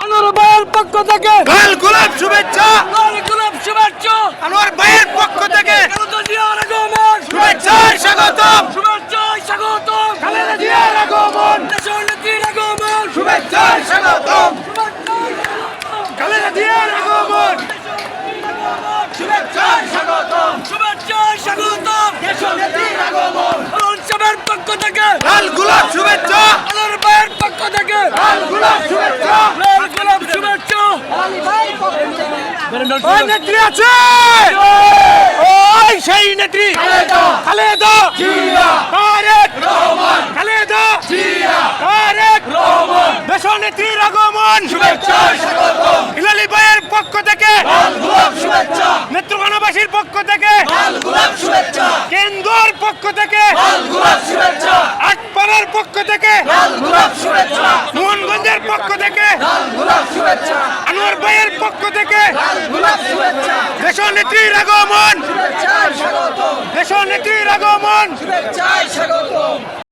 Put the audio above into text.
আনোয়ার ভাইয়ের পক্ষ থেকে লাল গোলাপ শুভেচ্ছা, লাল গোলাপ শুভেচ্ছা। আনোয়ার ভাইয়ের পক্ষ থেকে খালেদা জিয়ার আগমন, শুভেচ্ছা স্বাগতম, শুভেচ্ছা স্বাগতম। খালেদা জিয়ার আগমন, দেশের নেত্রীর আগমন, শুভেচ্ছা স্বাগতম, খালেদা জিয়ার আগমন, শুভেচ্ছা স্বাগতম, শুভেচ্ছা স্বাগতম। দেশের নেত্রীর আগমন, আনোয়ার সাহেবের পক্ষ থেকে লাল গোলাপ শুভেচ্ছা, আনোয়ার ভাইয়ের পক্ষ থেকে লাল গোলাপ শুভেচ্ছা। লাল গোলাপ শুভেচ্ছা। ওই নেত্রী আছে, ওই সেই নেত্রী খালেদা জিয়া, তারেক রহমান, খালেদা জিয়া, তারেক রহমান, দেশের নেত্রীর আগমন, শুভেচ্ছা স্বাগতম, হিলালি ভাইয়ের পক্ষ থেকে লাল গোলাপ শুভেচ্ছা, নেত্রকোনাবাসীর পক্ষ থেকে লাল গোলাপ শুভেচ্ছা, কেন্দ্রের পক্ষ থেকে লাল গোলাপ শুভেচ্ছা, আটপাড়ার পক্ষ থেকে লাল গোলাপ শুভেচ্ছা, মোহনগঞ্জের পক্ষ থেকে লাল গোলাপ শুভেচ্ছা, আনোয়ার ভাইয়ের পক্ষ থেকে লাল গোলাপ শুভেচ্ছা, দেশের নেত্রীর আগমন, শুভেচ্ছা স্বাগতম, দেশের নেত্রীর আগমন, শুভেচ্ছা